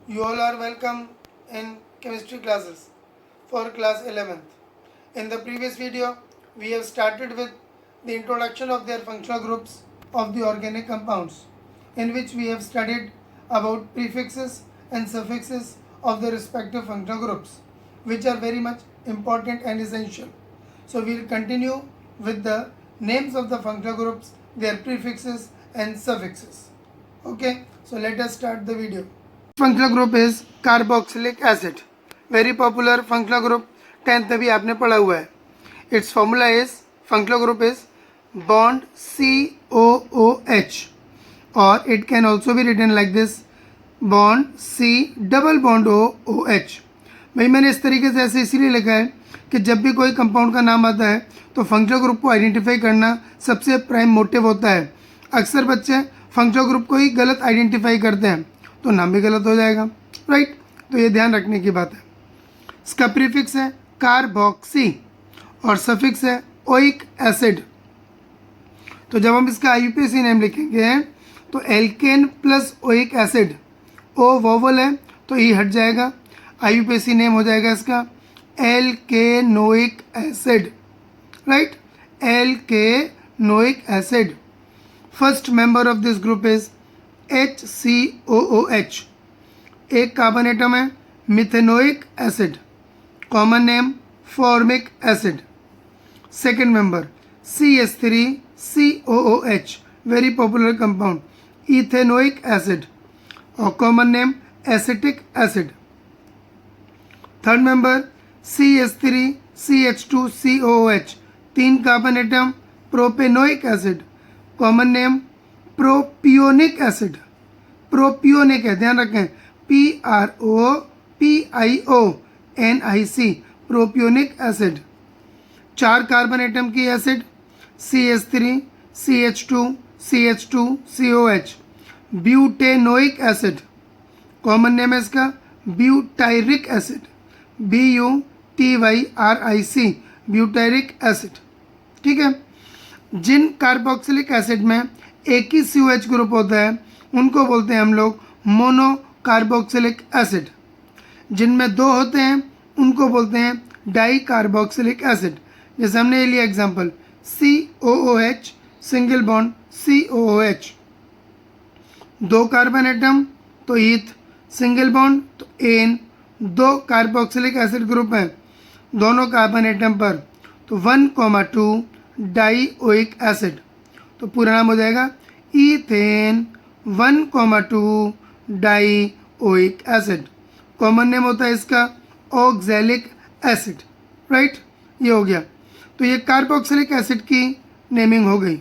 You all are welcome in chemistry classes for class 11th. In the previous video, we have started with the introduction of their functional groups of the organic compounds, in which we have studied about prefixes and suffixes of the respective functional groups, which are very much important and essential. So we will continue with the names of the functional groups, their prefixes and suffixes. Okay, so let us start the video. Functional group is carboxylic acid. Very popular functional group, 10th में भी आपने पढ़ा हुआ है. Its formula is, functional group is bond COOH, or it can also be written like this, bond C double bond OH. भाई मैंने इस तरीके से ऐसे इसीलिए लिखा है कि जब भी कोई कंपाउंड का नाम आता है तो फंक्शनल ग्रुप को आइडेंटिफाई करना सबसे प्राइम मोटिव होता है. अक्सर बच्चे फंक्शनल ग्रुप को ही गलत आइडेंटिफाई करते हैं तो नाम भी गलत हो जाएगा, राइट. तो ये ध्यान रखने की बात है. इसका प्रीफिक्स है कार्बोक्सी और सफिक्स है ओइक एसिड. तो जब हम इसका आईयूपीएसी नेम लिखेंगे तो एल्केन प्लस ओइक एसिड, ओ वोवल है तो ई हट जाएगा, आईयूपीएसी नेम हो जाएगा इसका alkanoic acid, right. Alkanoic acid. First member of this group is HCOOH. एक कार्बन एटम है methanoic acid, common name formic acid. Second member CH3COOH, very popular compound, ethanoic acid और common name acetic acid. Third member CH3CH2COOH, तीन carbon atom propanoic acid, common name propionic acid. Propionic है, ध्यान रखें, PROPIONIC, propionic acid. चार carbon atom की acid CH3CH2CH2COH, butanoic acid, common name है इसका butyric acid, BUTYRIC, butyric acid. ठीक है. जिन कार्बोक्सिलिक एसिड में एक ही COH ग्रुप होता है उनको बोलते हैं हम लोग मोनो कार्बोक्सिलिक एसिड. जिनमें दो होते हैं उनको बोलते हैं डाई कार्बोक्सिलिक एसिड. जैसे हमने ये लिया example COOH single bond COOH, दो कार्बन एटम तो ईथ, सिंगल बॉन्ड तो एन, दो कार्बोक्सिलिक एसिड ग्रुप हैं दोनों कार्बन एटम पर तो 1,2 डाईओइक एसिड. तो पूरा नाम हो जाएगा ईथेन 1,2 डाईओइक एसिड. कॉमन नेम होता है इसका ऑक्सैलिक एसिड, राइट. ये हो गया. तो ये कार्बोक्सिलिक एसिड की नेमिंग हो गई.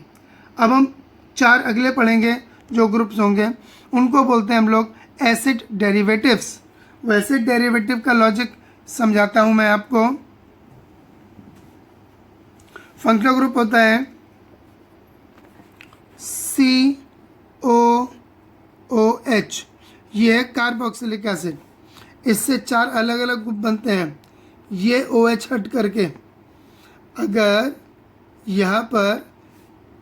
अब हम चार अगले पढ़ेंगे जो ग्रुप्स होंगे उनको बोलते हैं हम लोग एसिड डेरिवेटिव्स. वो एसिड डेरिवेटिव का लॉजिक समझाता हूँ मैं आपको. फंक्शनल ग्रुप होता है COOH, ये है कार्बोक्सिलिक एसिड. इससे चार अलग अलग ग्रुप बनते हैं. ये OH हट करके, अगर यहाँ पर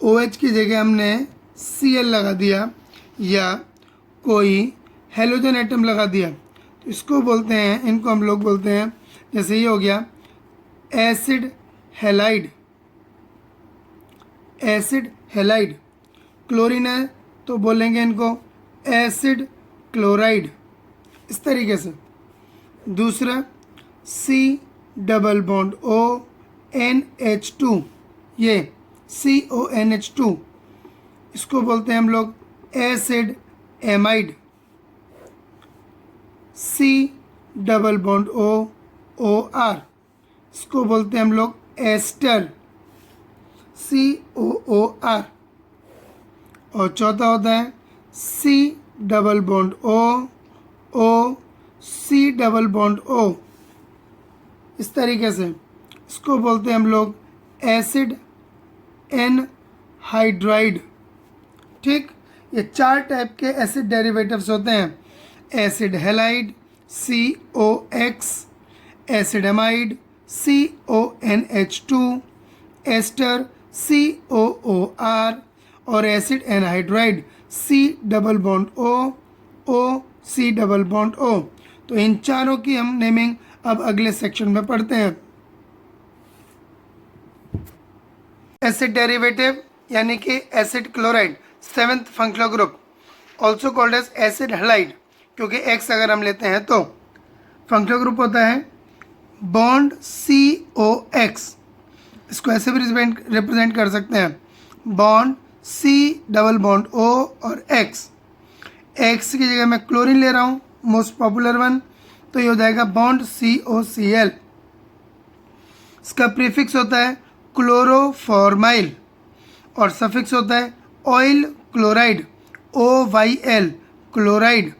OH की जगह हमने Cl लगा दिया या कोई हेलोजन एटम लगा दिया तो इसको बोलते हैं, इनको हम लोग बोलते हैं, जैसे ये हो गया acid halide. Acid halide. Chlorine है तो बोलेंगे इनको एसिड क्लोराइड, इस तरीके से. दूसरा C डबल बॉन्ड ONH2, ये CONH2, इसको बोलते हैं हम लोग acid amide. C double bond OR, इसको बोलते हैं हम लोग एस्टर, COOR. और चौथा होता है C double bond C double bond O, इस तरीके से. इसको बोलते हैं हम लोग एसिड एनहाइड्राइड. ठीक. ये चार टाइप के एसिड डेरिवेटिव्स होते हैं. Acid halide COX, acid amide CONH2, ester COOR और acid anhydride C double bond O C double bond O। तो इन चारों की हम नेमिंग अब अगले सेक्शन में पढ़ते हैं। एसिड डेरिवेटिव यानी कि acid chloride, seventh functional group, also called as acid halide, क्योंकि एक्स अगर हम लेते हैं तो फंक्शनल ग्रुप होता है बॉन्ड COX। इसको ऐसे भी रिप्रेजेंट कर सकते हैं, bond C double bond O और X। एक्स की जगह मैं क्लोरीन ले रहा हूँ, मोस्ट पॉपुलर वन, तो ये हो जाएगा बॉन्ड COCl। इसका प्रीफिक्स होता है क्लोरोफॉर्माइल और सफिक्स होता है ऑयल क्लोराइड, OYL क्लोराइड।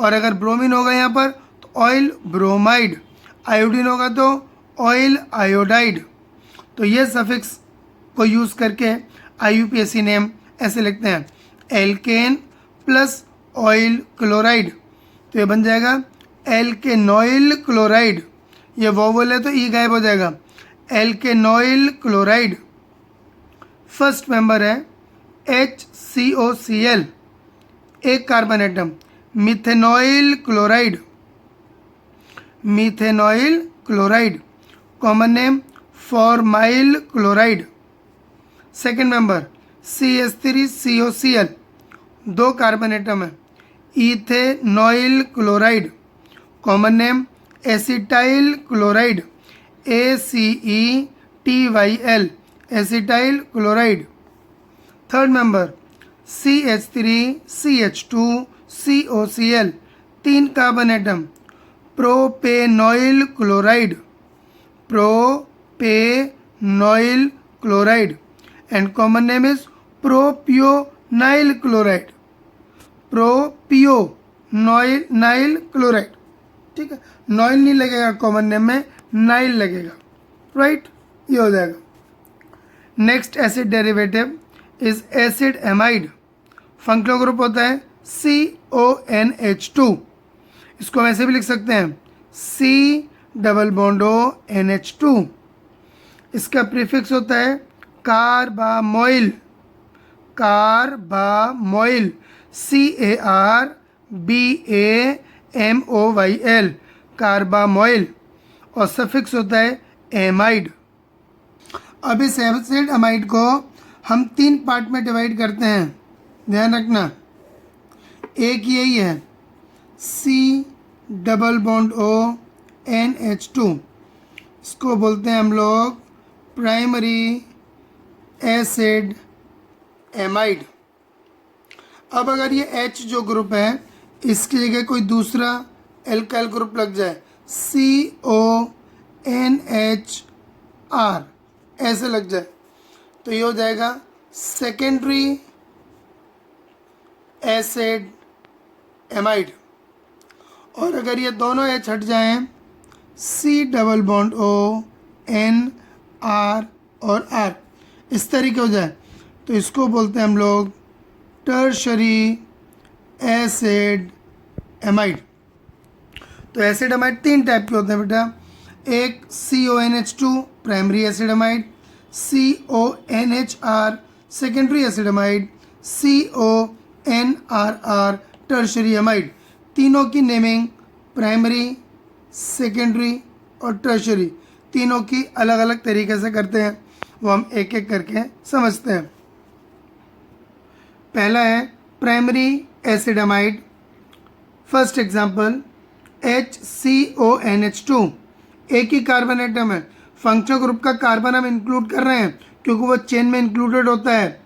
और अगर ब्रोमीन होगा यहाँ पर तो ऑयल ब्रोमाइड, आयोडीन होगा तो ऑयल आयोडाइड। तो ये सफिक्स को यूज़ करके IUPAC नेम ऐसे लिखते हैं, एल्केन प्लस ऑयल क्लोराइड, तो ये बन जाएगा एल्केनॉइल क्लोराइड। ये वोवल है तो ई गायब हो जाएगा, एल्केनॉइल क्लोराइड। फर्स्ट मेंबर है HCOCl, एक carbon atom, methanoyl chloride, methanoyl chloride, common name formyl chloride. Second member CH3COCl, दो कार्बन एटम है, ethanoyl chloride, common name acetyl chloride, ACETYL, acetyl chloride. Third member CH3CH2COCl, तीन carbon atom, propanoyl chloride, propanoyl chloride, and common name is propionyl chloride, propionyl chloride. ठीक है, noyl नहीं लगेगा common name में, nyl लगेगा, right, ये हो जाएगा। Next acid derivative is acid amide, functional group होता है CONH2। इसको हम ऐसे भी लिख सकते हैं C double bond O NH2। इसका प्रीफिक्स होता है कार्बामोइल, कार्बामोइल, CARBAMOYL, कार्बामोइल, और सफिक्स होता है एमाइड। अब इस एसिड एमाइड को हम तीन पार्ट में डिवाइड करते हैं, ध्यान रखना। एक यही है C double bond O NH2, इसको बोलते हैं हम लोग प्राइमरी एसिड एमाइड। अब अगर ये H जो ग्रुप है इसकी जगह कोई दूसरा एल्काइल ग्रुप लग जाए, CONHR ऐसे लग जाए, तो ये हो जाएगा सेकेंडरी एसिड एमाइड। और अगर ये दोनों H हट जाएं, C double bond O NR और R इस तरीके हो जाए, तो इसको बोलते हैं हम लोग टर्शरी एसिड एमाइड। तो एसिड एमाइड तीन टाइप के होते हैं बेटा, एक CONH2 primary acid amide, CONHR secondary acid amide, CONRR tertiary amide. तीनों की नेमिंग प्राइमरी, सेकेंडरी और टर्शरी तीनों की अलग अलग तरीके से करते हैं, वो हम एक एक करके समझते हैं। पहला है primary acid amide. First example HCONH2, एक ही कार्बन एटम है, फंक्शनल ग्रुप का कार्बन हम इंक्लूड कर रहे हैं क्योंकि वो चेन में इंक्लूडेड होता है।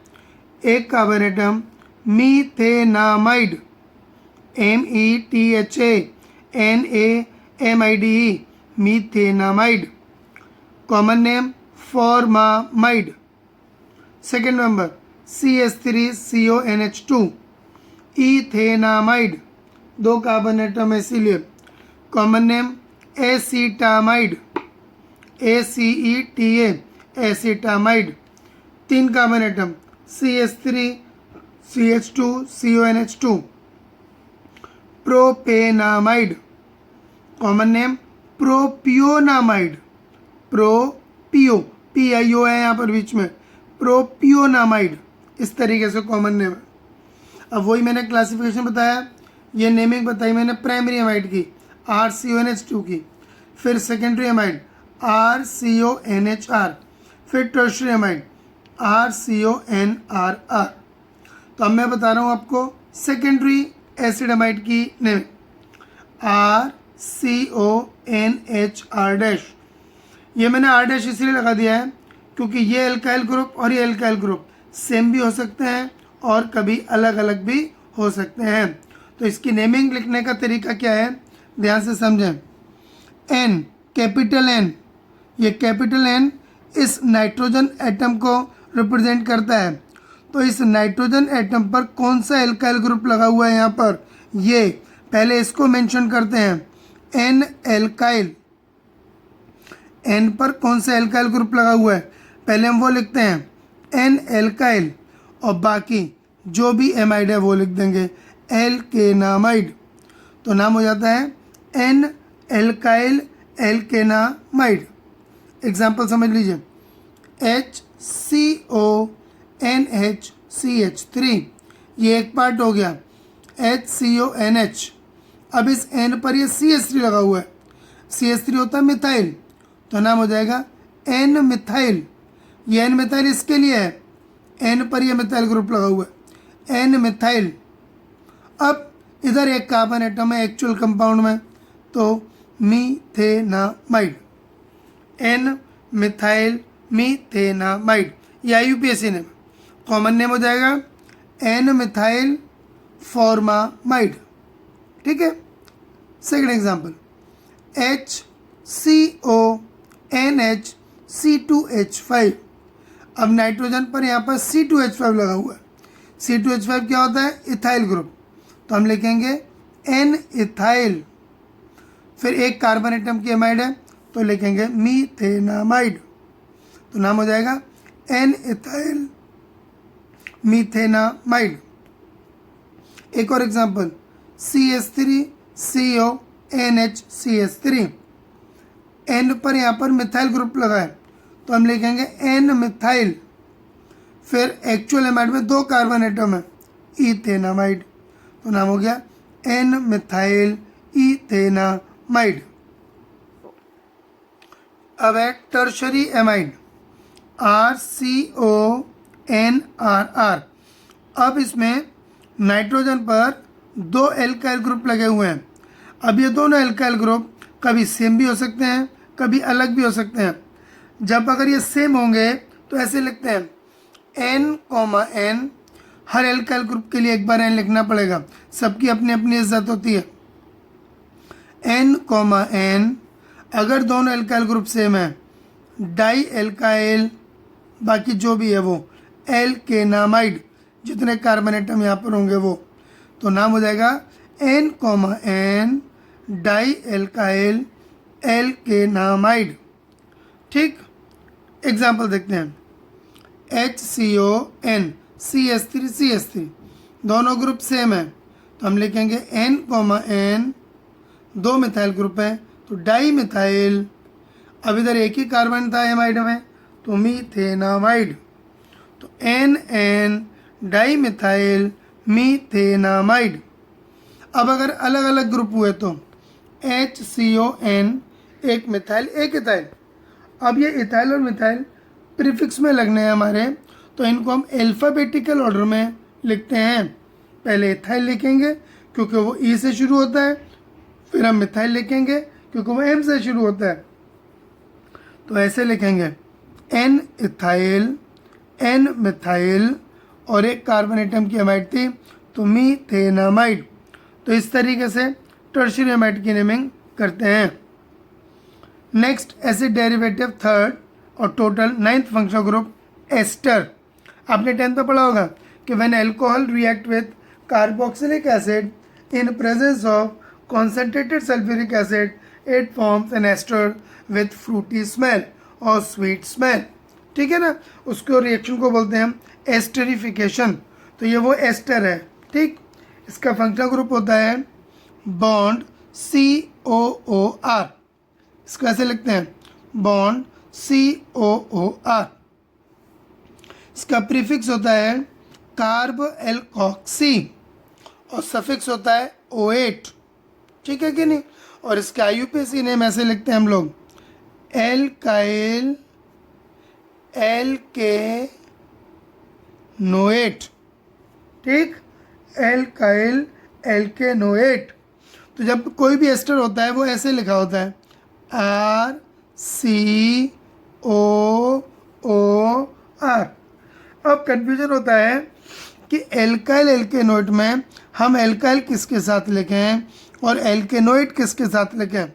एक carbon atom methanamide, METHANAMIDE, methanamide, common name formamide. Second number CH3CONH2, ethanamide, दो कार्बन एटम है इसीलिए, common name acetamide, ACETA, acetamide. तीन carbon atom CH3CH2CONH2, propanamide, common name propionamide, propio PIO है यहाँ पर बीच में, प्रोपियोनामाइड, इस तरीके से कॉमन नेम है। अब वही मैंने क्लासिफिकेशन बताया, ये नेमिंग बताई मैंने प्राइमरी एमाइड की RCONH2 की, फिर सेकेंडरी एमाइड RCONHR, फिर टर्शियरी एमाइड RCONRR। तो अब मैं बता रहा हूँ आपको सेकेंडरी एसिड एमाइड की नेमिंग RCONHR-। ये मैंने R डैश इसलिए लगा दिया है क्योंकि ये एल्काइल ग्रुप और ये एल्काइल ग्रुप सेम भी हो सकते हैं और कभी अलग अलग भी हो सकते हैं। तो इसकी नेमिंग लिखने का तरीका क्या है, ध्यान से समझें। N, कैपिटल N, ये कैपिटल N इस नाइट्रोजन एटम को रिप्रेजेंट करता है। तो इस नाइट्रोजन एटम पर कौन सा एल्काइल ग्रुप लगा हुआ है यहाँ पर, ये पहले इसको मेंशन करते हैं। N एल्काइल, N पर कौन सा एल्काइल ग्रुप लगा हुआ है पहले हम वो लिखते हैं N एल्काइल, और बाकी जो भी एमाइड है वो लिख देंगे एल्केनामाइड। तो नाम हो जाता है N एल्काइल एल्केनामाइड। एग्जाम्पल समझ लीजिए, HCONH3, ये एक पार्ट हो गया। HCONH, अब इस N पर ये CH3 लगा हुआ है, CH3 होता है मिथाइल, तो नाम हो जाएगा N मिथाइल। ये N मिथाइल इसके लिए है, N पर ये मिथाइल ग्रुप लगा हुआ है N मिथाइल। अब इधर एक कार्बन एटम है एक्चुअल कंपाउंड में, तो मीथेनामाइड, N मिथाइल मीथेनामाइड। ये IUPAC नेम, कॉमन नेम हो जाएगा N मिथाइल फॉर्मामाइड। ठीक है। Second example, HCONH2H5। अब नाइट्रोजन पर यहाँ पर C2H5 लगा हुआ है। C2H5 क्या होता है, इथाइल ग्रुप, तो हम लिखेंगे N इथाइल। फिर एक कार्बन एटम की एमाइड है तो लिखेंगे मीथेनामाइड, तो नाम हो जाएगा N इथाइल मीथेनामाइड। एक और एग्जांपल, CH3CONHCH3, N पर यहाँ पर मिथाइल ग्रुप लगा है तो हम लिखेंगे N मिथाइल। फिर एक्चुअल एमाइड में दो कार्बन एटम है, इथेनामाइड, तो नाम हो गया N मिथाइल इथेनामाइड। अब है टर्शरी एमाइड RCONRR। अब इसमें नाइट्रोजन पर दो एल्काइल ग्रुप लगे हुए हैं। अब ये दोनों एल्काइल ग्रुप कभी सेम भी हो सकते हैं, कभी अलग भी हो सकते हैं। जब अगर ये सेम होंगे तो ऐसे लिखते हैं N, हर एल्काइल ग्रुप के लिए एक बार N लिखना पड़ेगा, सबकी अपनी अपनी इज्जत होती है। N, अगर दोनों एल्काइल ग्रुप सेम है, डाई एल्काइल, बाकी जो भी है वो एल्केनामाइड, जितने कार्बन एटम यहाँ पर होंगे वो, तो नाम हो जाएगा N, डाई एल्काइल एल्केनामाइड। ठीक। एग्जाम्पल देखते हैं, HCON CH3 दोनों ग्रुप सेम है तो हम लिखेंगे N, दो मिथाइल ग्रुप है तो डाई मिथाइल। अब इधर एक ही कार्बन था एमाइड में तो मीथेनामाइड, तो NN डाई मिथाइल मीथेनामाइड। अब अगर अलग अलग ग्रुप हुए तो HCON, एक मिथाइल एक इथाइल। अब ये इथाइल और मिथाइल प्रीफिक्स में लगने हैं हमारे, तो इनको हम अल्फ़ाबेटिकल ऑर्डर में लिखते हैं। पहले इथाइल लिखेंगे क्योंकि वो E से शुरू होता है, फिर हम मिथाइल लिखेंगे क्योंकि वो M से शुरू होता है। तो ऐसे लिखेंगे N इथाइल, N मिथाइल, और एक कार्बन एटम की एमाइड थी तो मीथेनामाइड। तो इस तरीके से टर्शियरी एमाइड की नेमिंग करते हैं। नेक्स्ट एसिड डेरिवेटिव थर्ड और total 9th functional group ester. आपने 10th में पढ़ा होगा कि when alcohol react with carboxylic acid in presence of concentrated sulfuric acid, it forms an ester with fruity smell और sweet smell। ठीक है ना, उसको रिएक्शन को बोलते हैं हम एस्टरिफिकेशन। तो ये वो एस्टर है। ठीक, इसका फंक्शनल ग्रुप होता है बॉन्ड COOR। इसको ऐसे लिखते हैं बॉन्ड COOR। इसका प्रीफिक्स होता है कार्ब एल्कोक्सी और सफिक्स होता है OH, ठीक है कि नहीं। और इसका IUPAC नेम ऐसे लिखते हैं हम लोग, एल्काइल एल्केनोएट, ठीक, एल्काइल एल्केनोएट। तो जब कोई भी एस्टर होता है वो ऐसे लिखा होता है RCOOR। अब कन्फ्यूजन होता है कि एल्काइल एल्केनोएट में हम एल्काइल किसके साथ लिखें और एल्केनोएट किसके साथ लिखें।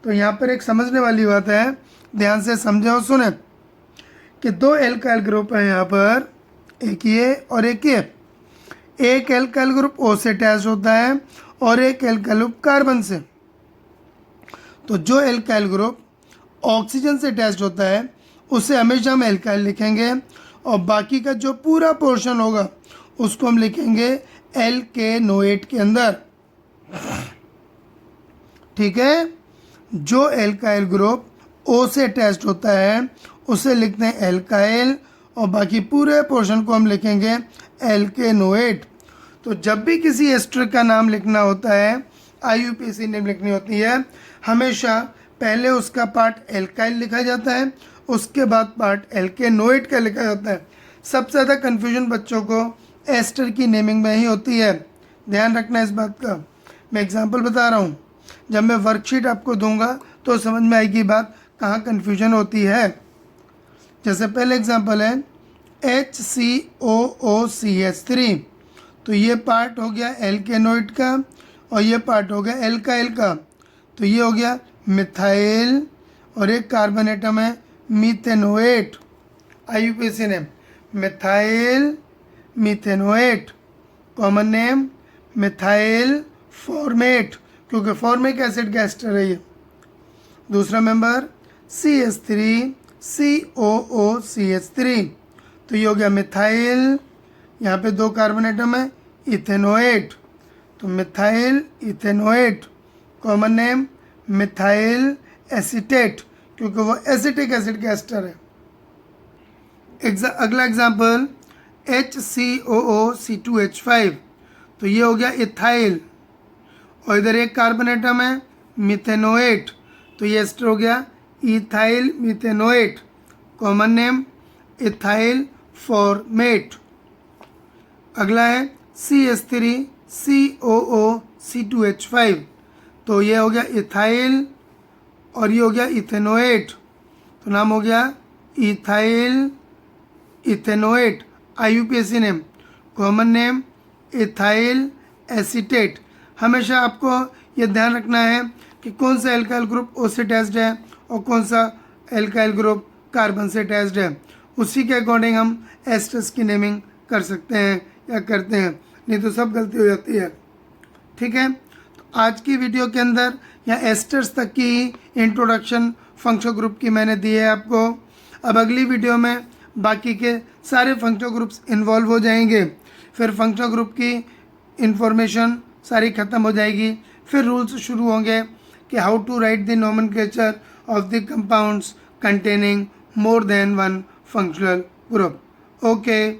तो यहाँ पर एक समझने वाली बात है, ध्यान से समझे और सुने कि दो एल्काइल ग्रुप हैं यहाँ पर, एक ये और एक ये। एक एल्काइल ग्रुप O से अटैच होता है और एक एल्काइल ग्रुप कार्बन से। तो जो एल्काइल ग्रुप ऑक्सीजन से अटैच होता है उसे हमेशा हम एल्काइल लिखेंगे और बाकी का जो पूरा पोर्शन होगा उसको हम लिखेंगे एल्केनोएट के अंदर, ठीक है। जो एल्काइल ग्रुप O से अटैच्ड होता है उसे लिखते हैं एल्काइल और बाकी पूरे पोर्शन को हम लिखेंगे एल्केनोएट। तो जब भी किसी एस्टर का नाम लिखना होता है, IUPAC नेम लिखनी होती है, हमेशा पहले उसका पार्ट एल्काइल लिखा जाता है, उसके बाद पार्ट एल्केनोएट का लिखा जाता है। सबसे ज़्यादा कन्फ्यूजन बच्चों को एस्टर की नेमिंग में ही होती है, ध्यान रखना इस बात का। मैं एग्जांपल बता रहा हूँ, जब मैं वर्कशीट आपको दूंगा तो समझ में आएगी बात कहाँ कन्फ्यूजन होती है। जैसे पहले एग्जांपल है HCOOCH3, तो ये पार्ट हो गया एल्केनोइड का और ये पार्ट हो गया एल्काइल का। तो ये हो गया मिथाइल और एक कार्बन एटम है methanoate. IUPAC name methyl methanoate, common name methyl formate, क्योंकि फॉर्मिक एसिड का एस्टर है ये। दूसरा मेंबर CH3COOCH3, तो ये हो गया मिथाइल, यहाँ पे दो कार्बन एटम है इथेनोएट, तो methyl ethanoate, common name methyl acetate, क्योंकि वो एसिटिक एसिड का एस्टर है। अगला एग्जांपल HCOOC2H5, तो ये हो गया इथाइल और इधर एक कार्बन एटम है मिथेनोएट, तो ये एस्टर हो गया ethyl methanoate, common name ethyl formate. अगला है CH3COOC2H5, तो ये हो गया इथाइल और ये हो गया इथेनोएट, तो नाम हो गया ethyl ethanoate. IUPAC name, common name ethyl acetate. हमेशा आपको ये ध्यान रखना है कि कौन सा एल्काइल ग्रुप O से अटैच्ड है और कौन सा एल्काइल ग्रुप कार्बन से अटैच्ड है, उसी के अकॉर्डिंग हम एस्टर्स की नेमिंग कर सकते हैं या करते हैं, नहीं तो सब गलती हो जाती है, ठीक है। तो आज की वीडियो के अंदर या एस्टर्स तक की इंट्रोडक्शन फंक्शनल ग्रुप की मैंने दी है आपको। अब अगली वीडियो में बाकी के सारे फंक्शनल ग्रुप्स इन्वॉल्व हो जाएंगे, फिर फंक्शनल ग्रुप की इंफॉर्मेशन सारी ख़त्म हो जाएगी, फिर रूल्स शुरू होंगे कि how to write the nomenclature of the compounds containing more than one functional group. Okay.